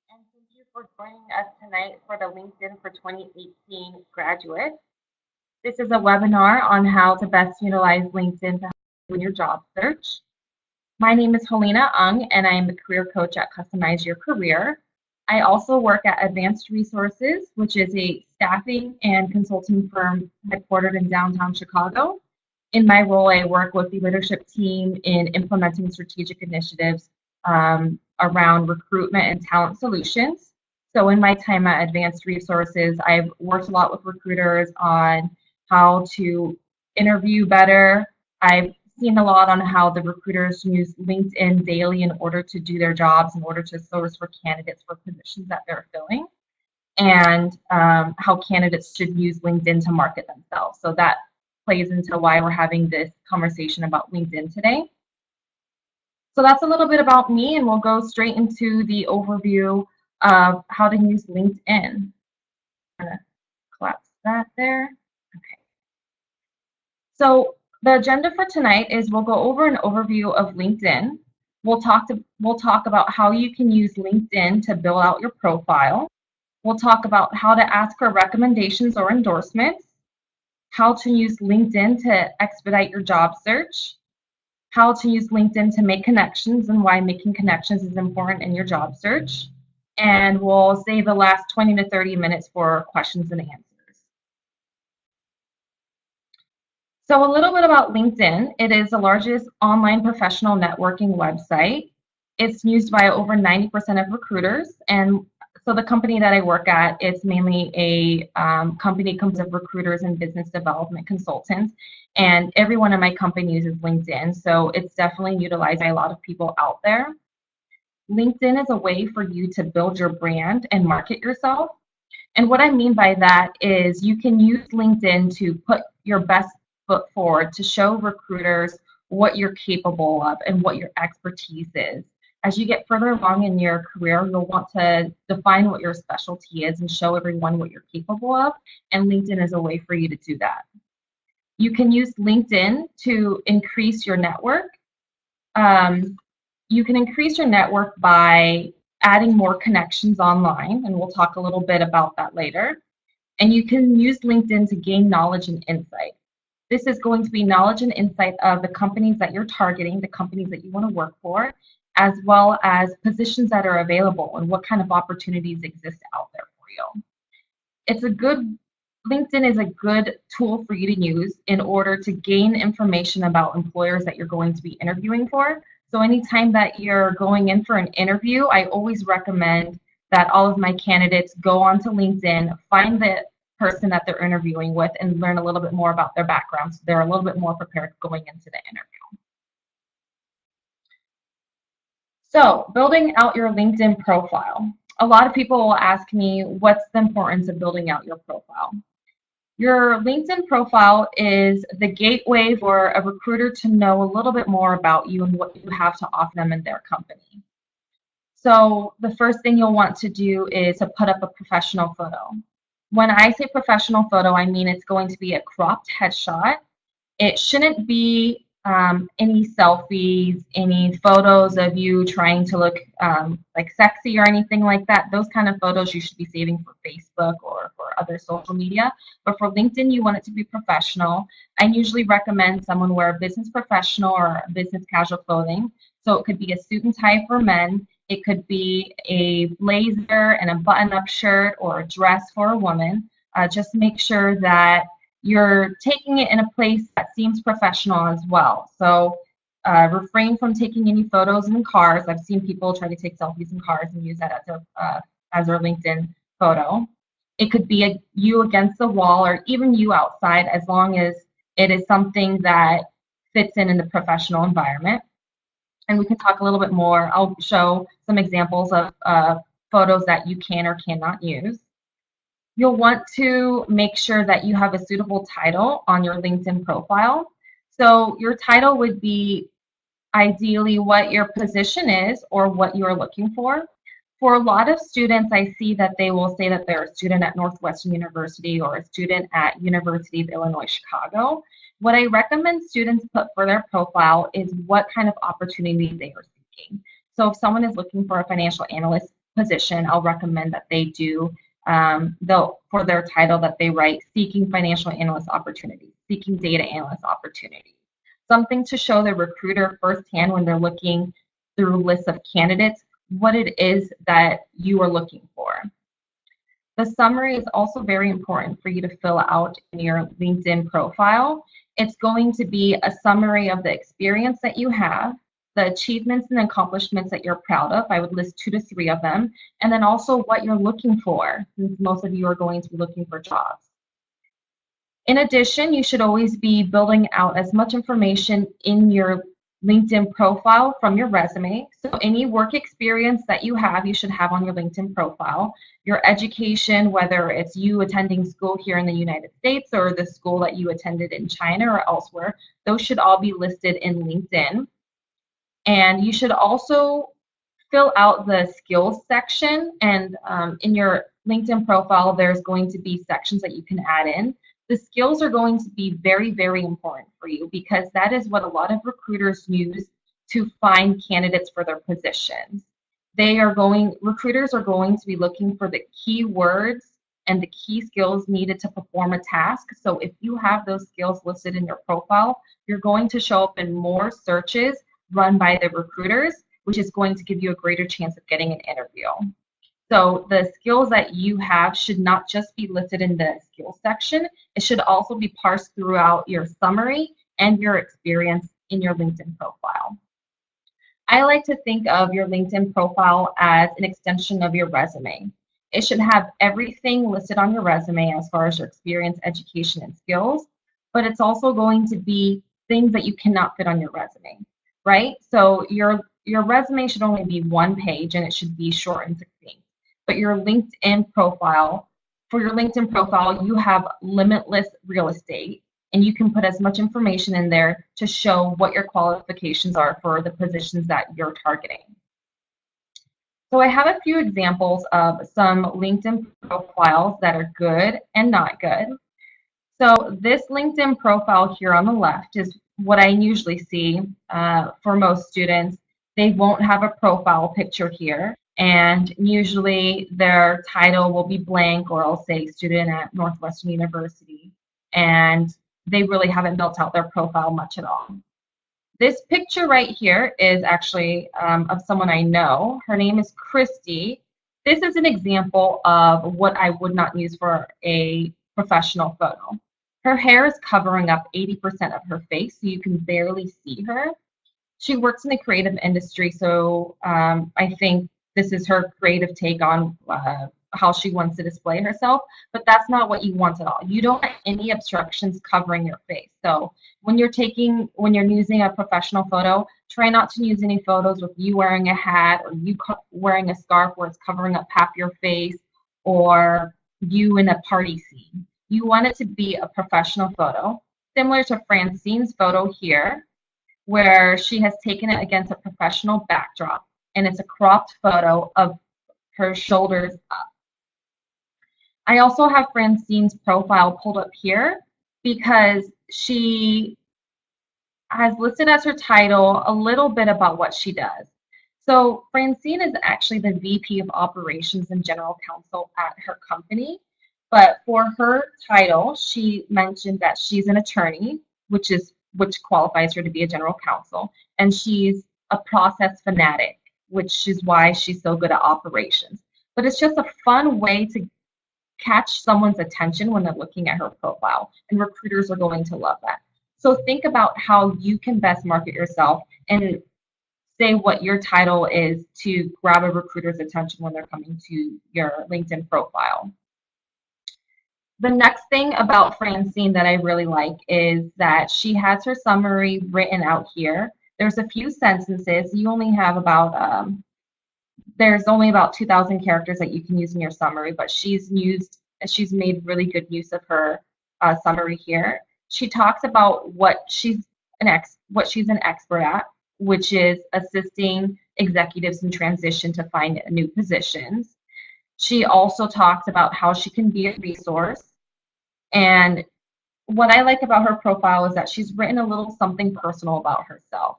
And thank you for joining us tonight for the LinkedIn for 2018 graduates. This is a webinar on how to best utilize LinkedIn to help you in your job search. My name is Hollina and I am a career coach at Customize Your Career. I also work at Advanced Resources, which is a staffing and consulting firm headquartered in downtown Chicago. In my role, I work with the leadership team in implementing strategic initiatives around recruitment and talent solutions. So in my time at Advanced Resources, I've worked a lot with recruiters on how to interview better. I've seen a lot on how the recruiters use LinkedIn daily in order to do their jobs, in order to source for candidates for positions that they're filling, and how candidates should use LinkedIn to market themselves. So that plays into why we're having this conversation about LinkedIn today. So that's a little bit about me, and we'll go straight into the overview of how to use LinkedIn. I'm gonna collapse that there. Okay. So the agenda for tonight is we'll go over an overview of LinkedIn. We'll talk about how you can use LinkedIn to build out your profile. We'll talk about how to ask for recommendations or endorsements, how to use LinkedIn to expedite your job search, how to use LinkedIn to make connections and why making connections is important in your job search. And we'll save the last 20 to 30 minutes for questions and answers. So a little bit about LinkedIn. It is the largest online professional networking website. It's used by over 90% of recruiters. And so the company that I work at, it's mainly a company composed of recruiters and business development consultants. And everyone in my company uses LinkedIn. So it's definitely utilized by a lot of people out there. LinkedIn is a way for you to build your brand and market yourself. And what I mean by that is you can use LinkedIn to put your best foot forward to show recruiters what you're capable of and what your expertise is. As you get further along in your career, you'll want to define what your specialty is and show everyone what you're capable of, and LinkedIn is a way for you to do that. You can use LinkedIn to increase your network. You can increase your network by adding more connections online, and we'll talk a little bit about that later. And you can use LinkedIn to gain knowledge and insight. This is going to be knowledge and insight of the companies that you're targeting, the companies that you want to work for, as well as positions that are available and what kind of opportunities exist out there for you. LinkedIn is a good tool for you to use in order to gain information about employers that you're going to be interviewing for. So anytime that you're going in for an interview, I always recommend that all of my candidates go onto LinkedIn, find the person that they're interviewing with, and learn a little bit more about their background so they're a little bit more prepared going into the interview. So building out your LinkedIn profile. A lot of people will ask me, what's the importance of building out your profile? Your LinkedIn profile is the gateway for a recruiter to know a little bit more about you and what you have to offer them in their company. So the first thing you'll want to do is to put up a professional photo. When I say professional photo, I mean it's going to be a cropped headshot. It shouldn't be any selfies, any photos of you trying to look like sexy or anything like that. Those kind of photos you should be saving for Facebook or for other social media. But for LinkedIn, you want it to be professional. I usually recommend someone wear a business professional or business casual clothing. So it could be a suit and tie for men. It could be a blazer and a button-up shirt or a dress for a woman. Just make sure that you're taking it in a place that seems professional as well. So refrain from taking any photos in cars. I've seen people try to take selfies in cars and use that as their LinkedIn photo. It could be you against the wall or even you outside, as long as it is something that fits in the professional environment. And we can talk a little bit more. I'll show some examples of photos that you can or cannot use. You'll want to make sure that you have a suitable title on your LinkedIn profile. So your title would be ideally what your position is or what you're looking for. For a lot of students, I see that they will say that they're a student at Northwestern University or a student at University of Illinois, Chicago. What I recommend students put for their profile is what kind of opportunity they are seeking. So if someone is looking for a financial analyst position, I'll recommend that they do for their title that they write seeking financial analyst opportunities, seeking data analyst opportunities. Something to show the recruiter firsthand when they're looking through lists of candidates what it is that you are looking for. The summary is also very important for you to fill out in your LinkedIn profile. It's going to be a summary of the experience that you have, the achievements and accomplishments that you're proud of. I would list 2 to 3 of them, and then also what you're looking for, since most of you are going to be looking for jobs. In addition, you should always be building out as much information in your LinkedIn profile from your resume. So any work experience that you should have on your LinkedIn profile. Your education, whether it's you attending school here in the United States or the school that you attended in China or elsewhere, those should all be listed in LinkedIn. And you should also fill out the skills section. And in your LinkedIn profile, there's going to be sections that you can add in. The skills are going to be very, very important for you because that is what a lot of recruiters use to find candidates for their positions. Recruiters are going to be looking for the keywords and the key skills needed to perform a task. So if you have those skills listed in your profile, you're going to show up in more searches run by the recruiters, which is going to give you a greater chance of getting an interview. So the skills that you have should not just be listed in the skills section. It should also be parsed throughout your summary and your experience in your LinkedIn profile. I like to think of your LinkedIn profile as an extension of your resume. It should have everything listed on your resume as far as your experience, education, and skills, but it's also going to be things that you cannot fit on your resume, right? So your resume should only be 1 page and it should be short and succinct. But for your LinkedIn profile, you have limitless real estate, and you can put as much information in there to show what your qualifications are for the positions that you're targeting. So I have a few examples of some LinkedIn profiles that are good and not good. So this LinkedIn profile here on the left is what I usually see for most students. They won't have a profile picture here, and usually their title will be blank, or I'll say student at Northwestern University, and they really haven't built out their profile much at all. This picture right here is actually of someone I know. Her name is Christy. This is an example of what I would not use for a professional photo. Her hair is covering up 80% of her face, so you can barely see her. She works in the creative industry, so I think this is her creative take on how she wants to display herself, but that's not what you want at all. You don't want any obstructions covering your face. So when you're using a professional photo, try not to use any photos with you wearing a hat or you wearing a scarf where it's covering up half your face, or you in a party scene. You want it to be a professional photo, similar to Francine's photo here, where she has taken it against a professional backdrop, and it's a cropped photo of her shoulders up. I also have Francine's profile pulled up here because she has listed as her title a little bit about what she does. So Francine is actually the VP of Operations and General Counsel at her company, but for her title, she mentioned that she's an attorney, which qualifies her to be a general counsel, and she's a process fanatic, which is why she's so good at operations. But it's just a fun way to catch someone's attention when they're looking at her profile, and recruiters are going to love that. So think about how you can best market yourself and say what your title is to grab a recruiter's attention when they're coming to your LinkedIn profile. The next thing about Francine that I really like is that she has her summary written out here. There's a few sentences. You only have about there's only about 2,000 characters that you can use in your summary, but she's made really good use of her summary here. She talks about what she's an expert at, which is assisting executives in transition to find new positions. She also talks about how she can be a resource. And what I like about her profile is that she's written a little something personal about herself.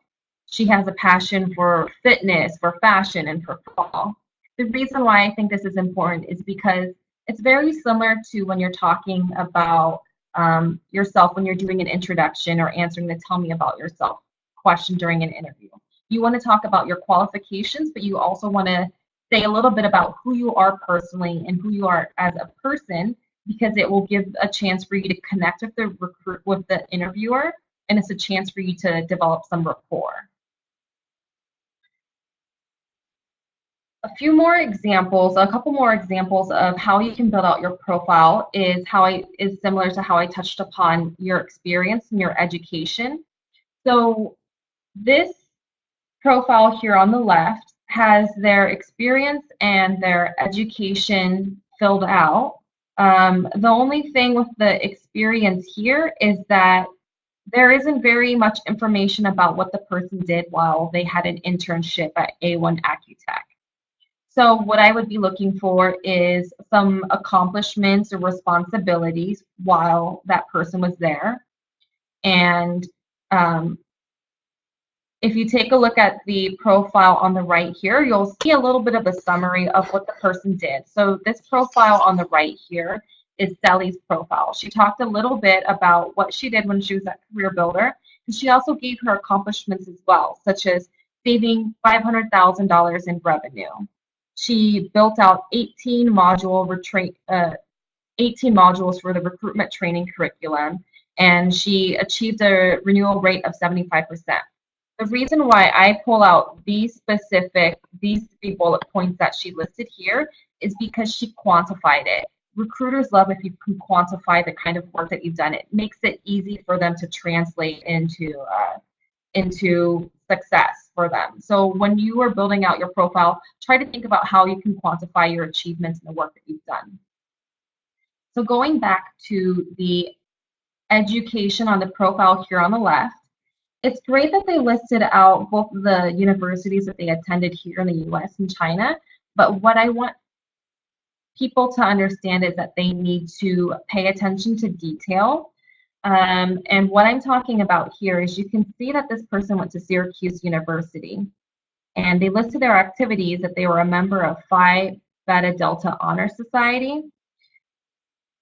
She has a passion for fitness, for fashion, and for football. The reason why I think this is important is because it's very similar to when you're talking about yourself when you're doing an introduction or answering the tell me about yourself question during an interview. You want to talk about your qualifications, but you also want to say a little bit about who you are personally and who you are as a person, because it will give a chance for you to connect with the with the interviewer, and it's a chance for you to develop some rapport. A couple more examples of how you can build out your profile is similar to how I touched upon your experience and your education. So this profile here on the left has their experience and their education filled out. The only thing with the experience here is that there isn't very much information about what the person did while they had an internship at A1 Accutech. So what I would be looking for is some accomplishments or responsibilities while that person was there. And if you take a look at the profile on the right here, you'll see a little bit of a summary of what the person did. So this profile on the right here is Sally's profile. She talked a little bit about what she did when she was at Career Builder, and she also gave her accomplishments as well, such as saving $500,000 in revenue. She built out 18 modules for the recruitment training curriculum, and she achieved a renewal rate of 75%. The reason why I pull out these three bullet points that she listed here is because she quantified it. Recruiters love if you can quantify the kind of work that you've done. It makes it easy for them to translate into success for them. So when you are building out your profile, try to think about how you can quantify your achievements and the work that you've done. So going back to the education on the profile here on the left, it's great that they listed out both the universities that they attended here in the US and China, but what I want people to understand is that they need to pay attention to detail. And what I'm talking about here is you can see that this person went to Syracuse University, and they listed their activities that they were a member of Phi Beta Delta Honor Society.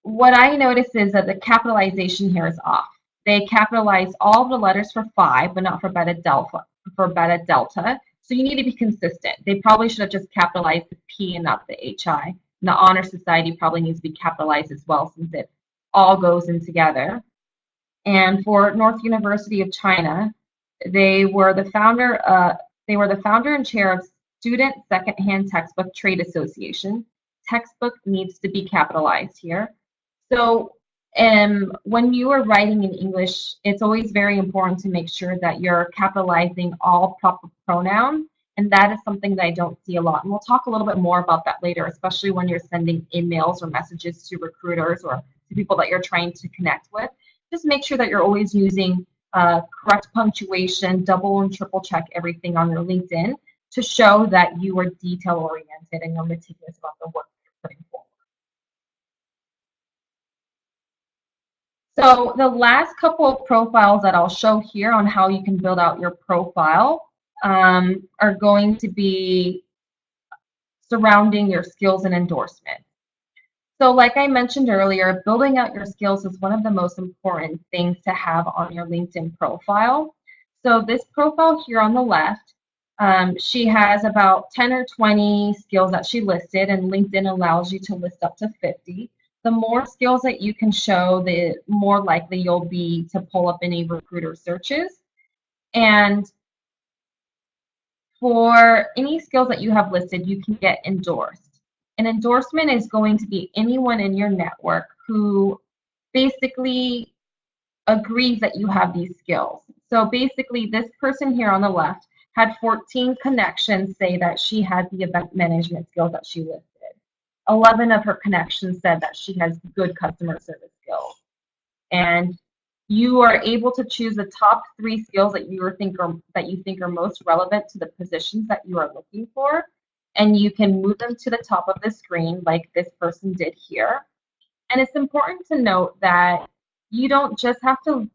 What I notice is that the capitalization here is off. They capitalized all the letters for Phi, but not for Beta Delta. So you need to be consistent. They probably should have just capitalized the P and not the HI. And the Honor Society probably needs to be capitalized as well, since it all goes in together. And for North University of China, they were the founder and chair of Student Secondhand Textbook Trade Association. Textbook needs to be capitalized here. So when you are writing in English, it's always very important to make sure that you're capitalizing all proper pronouns, and that is something that I don't see a lot. And we'll talk a little bit more about that later, especially when you're sending emails or messages to recruiters or to people that you're trying to connect with. Just make sure that you're always using correct punctuation, double and triple check everything on your LinkedIn to show that you are detail-oriented and you're meticulous about the work you're putting forward. So the last couple of profiles that I'll show here on how you can build out your profile are going to be surrounding your skills and endorsement. So like I mentioned earlier, building out your skills is one of the most important things to have on your LinkedIn profile. So this profile here on the left, she has about 10 or 20 skills that she listed, and LinkedIn allows you to list up to 50. The more skills that you can show, the more likely you'll be to pull up any recruiter searches. And for any skills that you have listed, you can get endorsed. An endorsement is going to be anyone in your network who basically agrees that you have these skills. So basically, this person here on the left had 14 connections say that she had the event management skills that she listed. 11 of her connections said that she has good customer service skills. And you are able to choose the top 3 skills that you think are most relevant to the positions that you are looking for, and you can move them to the top of the screen like this person did here. And it's important to note that you don't have to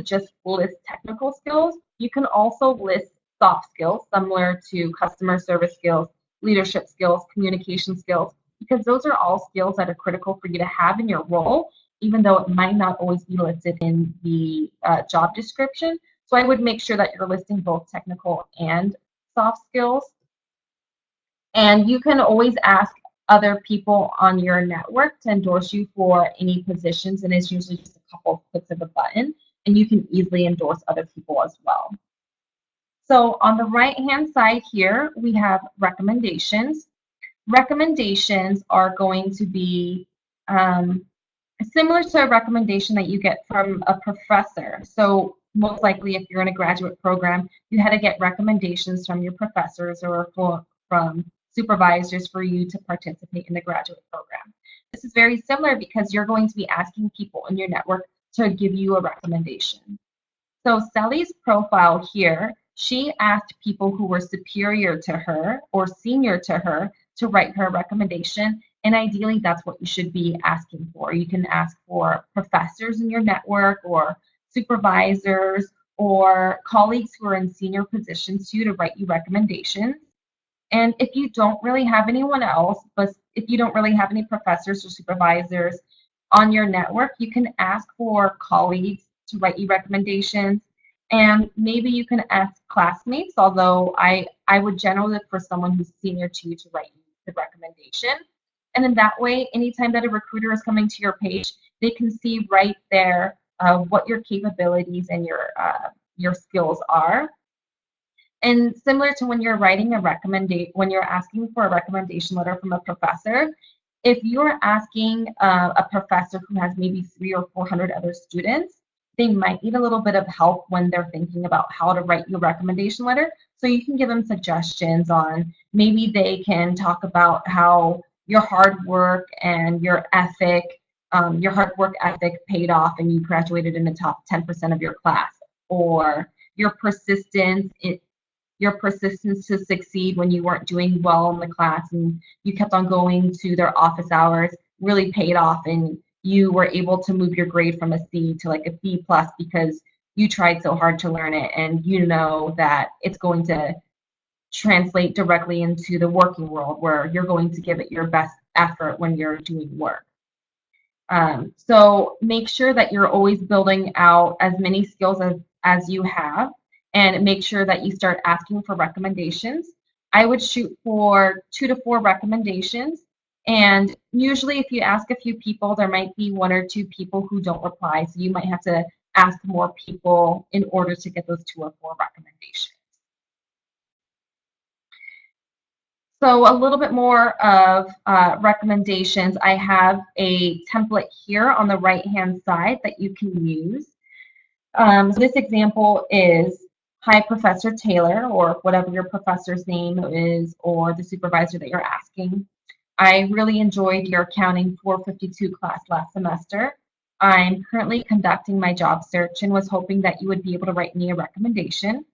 just list technical skills. You can also list soft skills, similar to customer service skills, leadership skills, communication skills, because those are all skills that are critical for you to have in your role, even though it might not always be listed in the job description. So I would make sure that you're listing both technical and soft skills. And you can always ask other people on your network to endorse you for any positions, and it's usually just a couple of clicks of a button, and you can easily endorse other people as well. So on the right-hand side here, we have recommendations. Recommendations are going to be similar to a recommendation that you get from a professor. So most likely if you're in a graduate program, you had to get recommendations from your professors or from supervisors for you to participate in the graduate program. This is very similar because you're going to be asking people in your network to give you a recommendation. So Sally's profile here, she asked people who were superior to her or senior to her to write her a recommendation, and ideally that's what you should be asking for. You can ask for professors in your network or supervisors or colleagues who are in senior positions to write you recommendations. And if you don't really have anyone else, but if you don't really have any professors or supervisors on your network, you can ask for colleagues to write you recommendations. And maybe you can ask classmates, although I would generally look for someone who's senior to you to write you the recommendation. And then that way, anytime that a recruiter is coming to your page, they can see right there what your capabilities and your skills are. And similar to when you're writing when you're asking for a recommendation letter from a professor, if you're asking a professor who has maybe 300 or 400 other students, they might need a little bit of help when they're thinking about how to write your recommendation letter. So you can give them suggestions on, maybe they can talk about how your hard work and your hard work ethic paid off and you graduated in the top 10% of your class, or your persistence to succeed when you weren't doing well in the class and you kept on going to their office hours really paid off, and you were able to move your grade from a C to like a B plus because you tried so hard to learn it, and you know that it's going to translate directly into the working world where you're going to give it your best effort when you're doing work. So make sure that you're always building out as many skills as you have, and make sure that you start asking for recommendations. I would shoot for 2 to 4 recommendations, and usually if you ask a few people, there might be 1 or 2 people who don't reply, so you might have to ask more people in order to get those 2 or 4 recommendations. So a little bit more of recommendations. I have a template here on the right-hand side that you can use. So this example is, "Hi, Professor Taylor," or whatever your professor's name is, or the supervisor that you're asking. "I really enjoyed your Accounting 452 class last semester. I'm currently conducting my job search and was hoping that you would be able to write me a recommendation."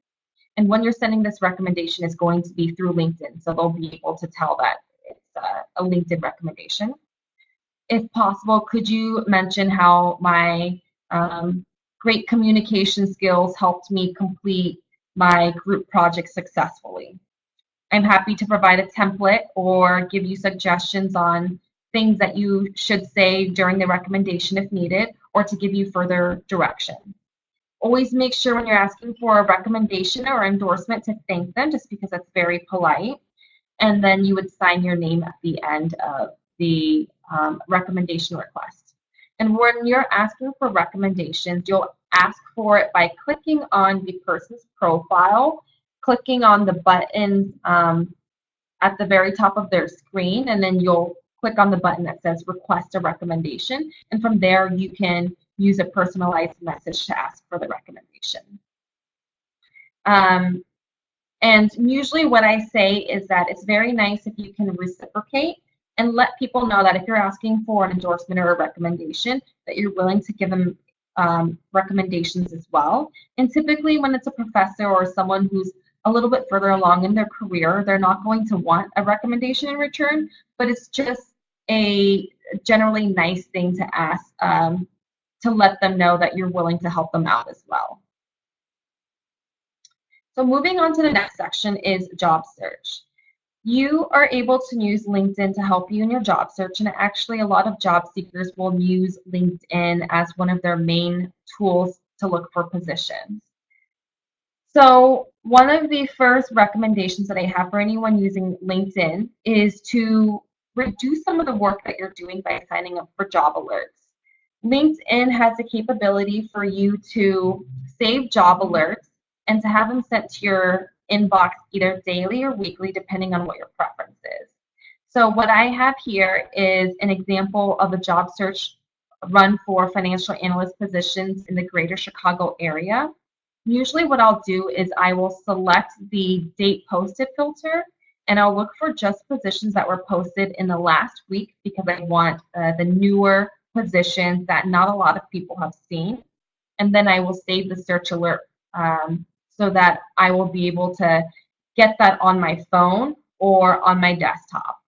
And when you're sending this recommendation, it's going to be through LinkedIn, so they'll be able to tell that it's a LinkedIn recommendation. "If possible, could you mention how my great communication skills helped me complete my group project successfully? I'm happy to provide a template or give you suggestions on things that you should say during the recommendation if needed, or to give you further direction." Always make sure when you're asking for a recommendation or endorsement to thank them, just because that's very polite. And then you would sign your name at the end of the recommendation request. And when you're asking for recommendations, you'll ask for it by clicking on the person's profile, clicking on the button at the very top of their screen, and then you'll click on the button that says request a recommendation. And from there, you can use a personalized message to ask for the recommendation. And usually what I say is that it's very nice if you can reciprocate and let people know that if you're asking for an endorsement or a recommendation, that you're willing to give them recommendations as well. And typically when it's a professor or someone who's a little bit further along in their career, they're not going to want a recommendation in return, but it's just a generally nice thing to ask to let them know that you're willing to help them out as well. So moving on to the next section is job search. You are able to use LinkedIn to help you in your job search, and actually a lot of job seekers will use LinkedIn as one of their main tools to look for positions. So one of the first recommendations that I have for anyone using LinkedIn is to reduce some of the work that you're doing by signing up for job alerts. LinkedIn has the capability for you to save job alerts and to have them sent to your inbox either daily or weekly, depending on what your preference is. So what I have here is an example of a job search run for financial analyst positions in the greater Chicago area. Usually what I'll do is I will select the date posted filter, and I'll look for just positions that were posted in the last week because I want the newer positions that not a lot of people have seen. And then I will save the search alert so that I will be able to get that on my phone or on my desktop.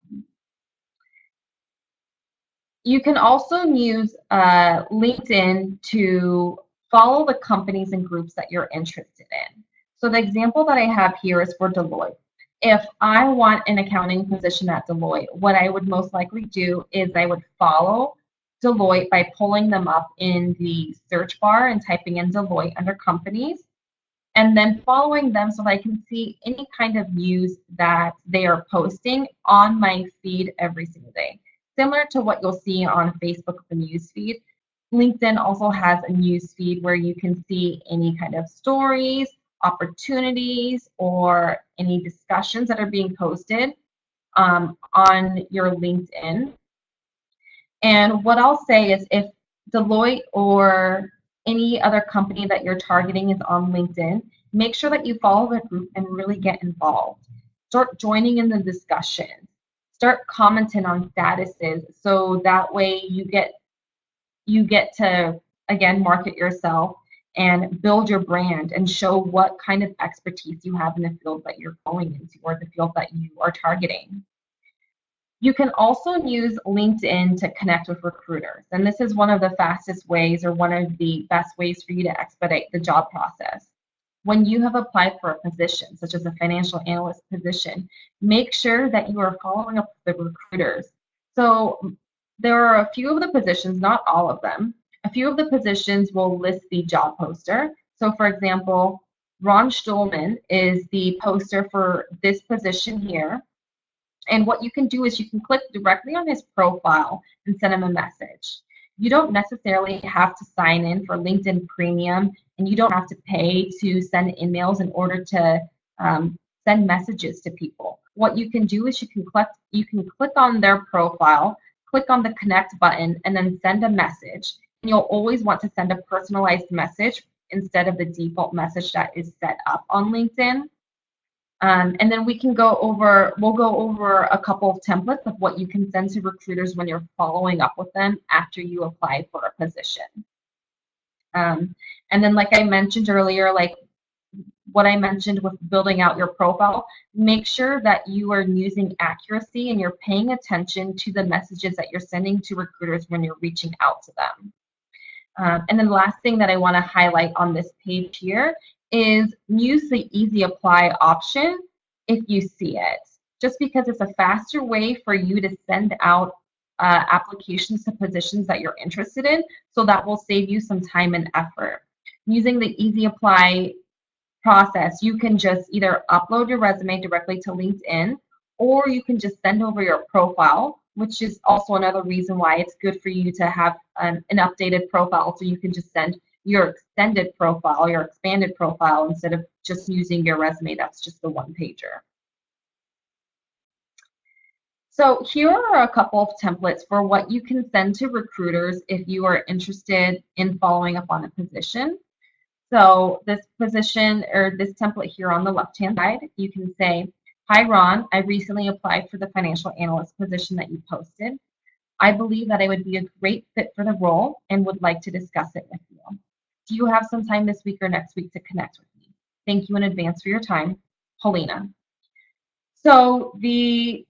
You can also use LinkedIn to follow the companies and groups that you're interested in. So the example that I have here is for Deloitte. If I want an accounting position at Deloitte, what I would most likely do is I would follow Deloitte by pulling them up in the search bar and typing in Deloitte under companies, and then following them so that I can see any kind of news that they are posting on my feed every single day. Similar to what you'll see on Facebook, the news feed, LinkedIn also has a news feed where you can see any kind of stories, opportunities, or any discussions that are being posted on your LinkedIn. And what I'll say is if Deloitte or any other company that you're targeting is on LinkedIn, make sure that you follow the group and really get involved. Start joining in the discussion. Start commenting on statuses so that way you get to, again, market yourself and build your brand and show what kind of expertise you have in the field that you're going into or the field that you are targeting. You can also use LinkedIn to connect with recruiters, and this is one of the fastest ways or one of the best ways for you to expedite the job process. When you have applied for a position, such as a financial analyst position, make sure that you are following up with the recruiters. So there are a few of the positions, not all of them, a few of the positions will list the job poster. So for example, Ron Stulman is the poster for this position here. And what you can do is you can click directly on his profile and send him a message. You don't necessarily have to sign in for LinkedIn Premium, and you don't have to pay to send emails in order to send messages to people. What you can do is you can click on their profile, click on the connect button, and then send a message. And you'll always want to send a personalized message instead of the default message that is set up on LinkedIn. And then we'll go over a couple of templates of what you can send to recruiters when you're following up with them after you apply for a position. And then like I mentioned earlier, like what I mentioned with building out your profile, make sure that you are using accuracy and you're paying attention to the messages that you're sending to recruiters when you're reaching out to them. And then the last thing that I want to highlight on this page here is use the easy apply option if you see it, just because it's a faster way for you to send out applications to positions that you're interested in, so that will save you some time and effort. Using the easy apply process, you can just either upload your resume directly to LinkedIn, or you can just send over your profile, which is also another reason why it's good for you to have an updated profile, so you can just send your extended profile, your expanded profile, instead of just using your resume that's just the one pager. So here are a couple of templates for what you can send to recruiters if you are interested in following up on a position. So this position or this template here on the left-hand side, you can say, "Hi Ron, I recently applied for the financial analyst position that you posted. I believe that I would be a great fit for the role and would like to discuss it with you. Do you have some time this week or next week to connect with me? Thank you in advance for your time, Hollina." So the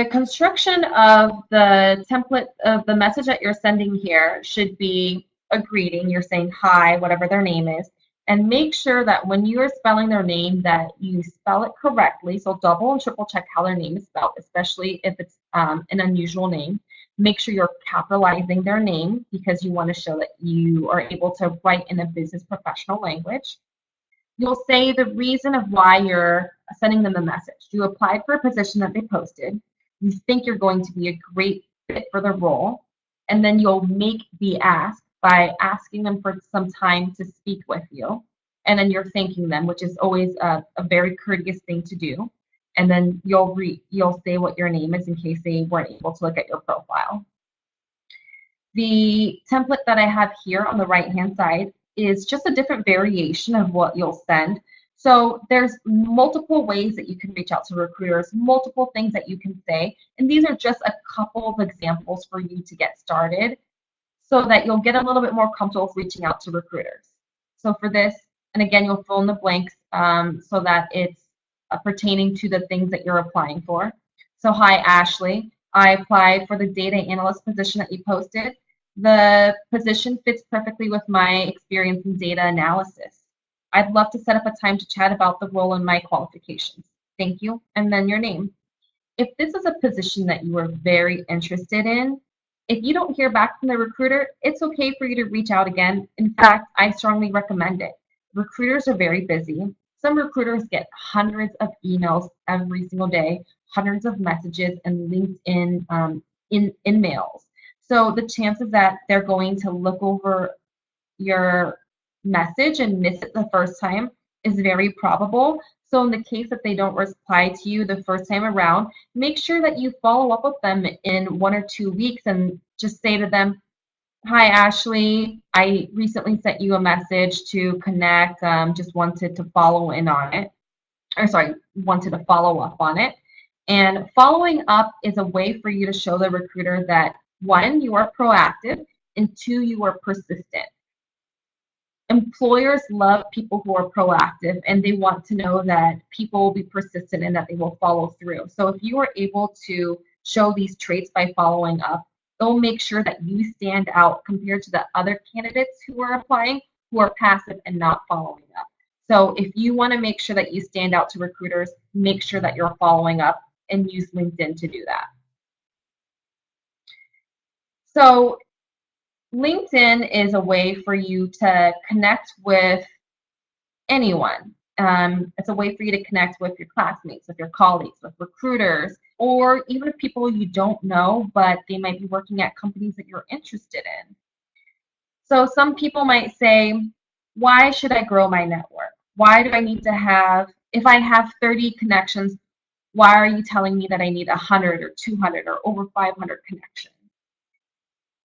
construction of the template of the message that you're sending here should be a greeting. You're saying hi, whatever their name is. And make sure that when you are spelling their name that you spell it correctly. So double and triple check how their name is spelled, especially if it's an unusual name. Make sure you're capitalizing their name because you want to show that you are able to write in a business professional language. You'll say the reason of why you're sending them a message. You applied for a position that they posted. You think you're going to be a great fit for the role. And then you'll make the ask by asking them for some time to speak with you. And then you're thanking them, which is always a very courteous thing to do. And then you'll say what your name is in case they weren't able to look at your profile. The template that I have here on the right-hand side is just a different variation of what you'll send. So there's multiple ways that you can reach out to recruiters, multiple things that you can say, and these are just a couple of examples for you to get started so that you'll get a little bit more comfortable with reaching out to recruiters. So for this, and again, you'll fill in the blanks so that it's pertaining to the things that you're applying for. So hi, Ashley. I applied for the data analyst position that you posted. The position fits perfectly with my experience in data analysis. I'd love to set up a time to chat about the role and my qualifications. Thank you, and then your name. If this is a position that you are very interested in, if you don't hear back from the recruiter, it's okay for you to reach out again. In fact, I strongly recommend it. Recruiters are very busy. Some recruiters get hundreds of emails every single day, hundreds of messages and LinkedIn in mails. So the chances that they're going to look over your message and miss it the first time is very probable. So in the case that they don't reply to you the first time around, make sure that you follow up with them in 1 or 2 weeks and just say to them, hi, Ashley, I recently sent you a message to connect, just wanted to follow in on it, or sorry, wanted to follow up on it. And following up is a way for you to show the recruiter that, one, you are proactive, and two, you are persistent. Employers love people who are proactive, and they want to know that people will be persistent and that they will follow through. So if you are able to show these traits by following up, they'll make sure that you stand out compared to the other candidates who are applying, who are passive and not following up. So if you want to make sure that you stand out to recruiters, make sure that you're following up and use LinkedIn to do that. So LinkedIn is a way for you to connect with anyone. It's a way for you to connect with your classmates, with your colleagues, with recruiters, or even with people you don't know, but they might be working at companies that you're interested in. So some people might say, why should I grow my network? Why do I need to have, if I have 30 connections, why are you telling me that I need 100 or 200 or over 500 connections?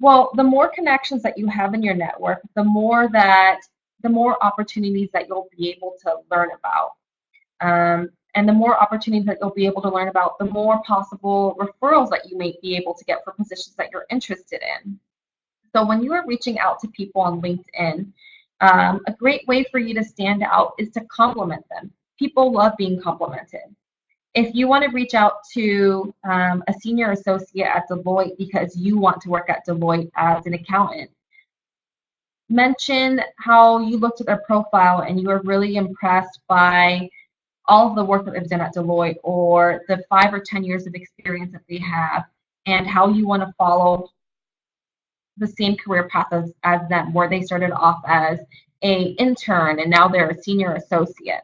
Well, the more connections that you have in your network, the more opportunities that you'll be able to learn about. And the more opportunities that you'll be able to learn about, the more possible referrals that you may be able to get for positions that you're interested in. So when you are reaching out to people on LinkedIn, a great way for you to stand out is to compliment them. People love being complimented. If you want to reach out to a senior associate at Deloitte because you want to work at Deloitte as an accountant, mention how you looked at their profile and you were really impressed by all of the work that they've done at Deloitte or the 5 or 10 years of experience that they have and how you want to follow the same career path as them, where they started off as an intern and now they're a senior associate.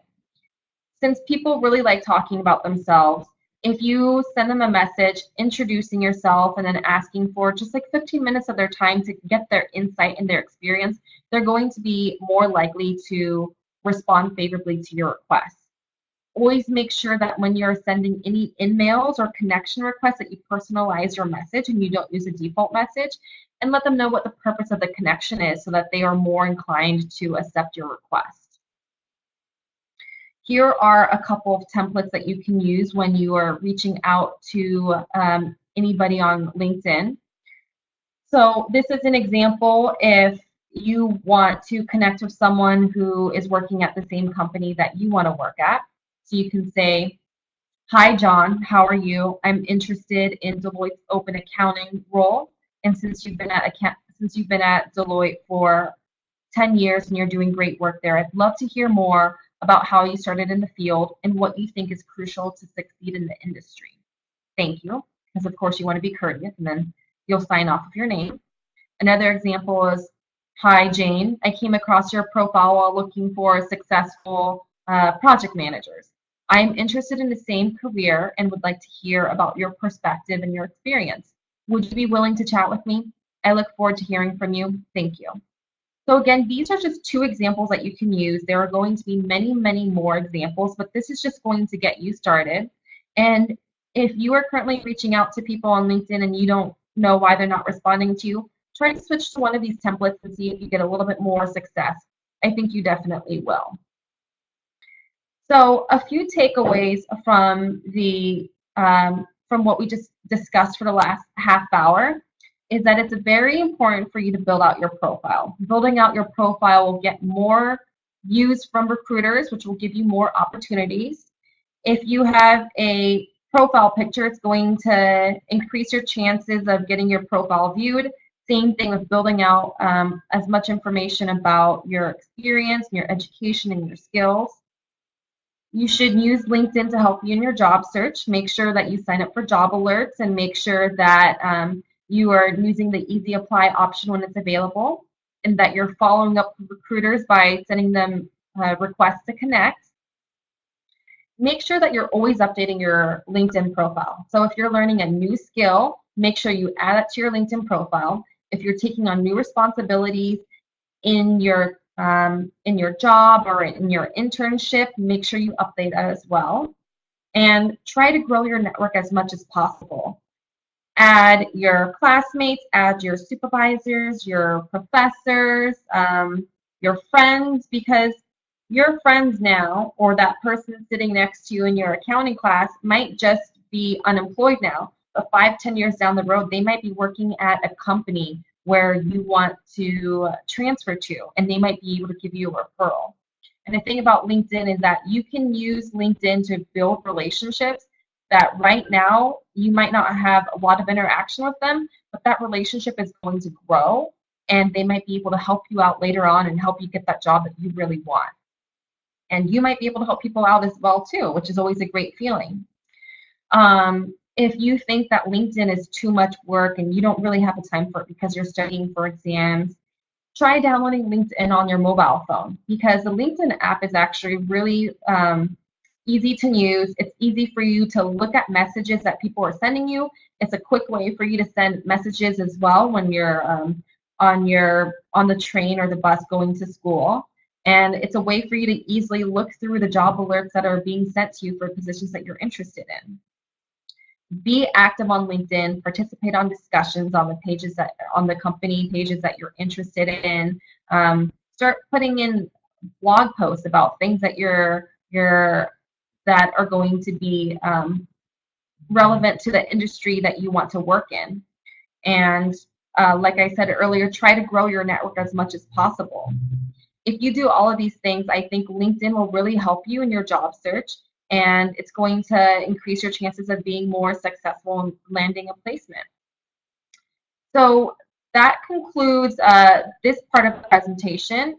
Since people really like talking about themselves, if you send them a message introducing yourself and then asking for just like 15 minutes of their time to get their insight and their experience, they're going to be more likely to respond favorably to your request. Always make sure that when you're sending any in-mails or connection requests that you personalize your message and you don't use a default message, and let them know what the purpose of the connection is so that they are more inclined to accept your request. Here are a couple of templates that you can use when you are reaching out to anybody on LinkedIn. So this is an example if you want to connect with someone who is working at the same company that you want to work at. So you can say, hi, John, how are you? I'm interested in Deloitte's open accounting role. And since you've been at Deloitte for 10 years and you're doing great work there. I'd love to hear more about how you started in the field and what you think is crucial to succeed in the industry. Thank you, because of course you want to be courteous, and then you'll sign off with your name. Another example is, hi Jane, I came across your profile while looking for successful project managers. I'm interested in the same career and would like to hear about your perspective and your experience. Would you be willing to chat with me? I look forward to hearing from you. Thank you. So again, these are just 2 examples that you can use. There are going to be many, many more examples, but this is just going to get you started. And if you are currently reaching out to people on LinkedIn and you don't know why they're not responding to you, try to switch to one of these templates and see if you get a little bit more success. I think you definitely will. So a few takeaways from what we just discussed for the last half hour is that it's very important for you to build out your profile. Building out your profile will get more views from recruiters, which will give you more opportunities. If you have a profile picture, it's going to increase your chances of getting your profile viewed. Same thing with building out as much information about your experience, and your education, and your skills. You should use LinkedIn to help you in your job search. Make sure that you sign up for job alerts and make sure that you are using the easy apply option when it's available, and that you're following up with recruiters by sending them requests to connect. Make sure that you're always updating your LinkedIn profile. So if you're learning a new skill, make sure you add it to your LinkedIn profile. If you're taking on new responsibilities in your job or in your internship, make sure you update that as well. And try to grow your network as much as possible. Add your classmates, add your supervisors, your professors, your friends, because your friends now, or that person sitting next to you in your accounting class, might just be unemployed now. But 5-10 years down the road, they might be working at a company where you want to transfer to, and they might be able to give you a referral. And the thing about LinkedIn is that you can use LinkedIn to build relationships that right now you might not have a lot of interaction with them, but that relationship is going to grow, and they might be able to help you out later on and help you get that job that you really want. And you might be able to help people out as well too, which is always a great feeling. If you think that LinkedIn is too much work and you don't really have the time for it because you're studying for exams, try downloading LinkedIn on your mobile phone, because the LinkedIn app is actually really easy to use. It's easy for you to look at messages that people are sending you. It's a quick way for you to send messages as well when you're on the train or the bus going to school. And it's a way for you to easily look through the job alerts that are being sent to you for positions that you're interested in. Be active on LinkedIn, participate on discussions on the company pages that you're interested in. Start putting in blog posts about things that that are going to be relevant to the industry that you want to work in. And like I said earlier, try to grow your network as much as possible. If you do all of these things, I think LinkedIn will really help you in your job search, and it's going to increase your chances of being more successful in landing a placement. So that concludes this part of the presentation.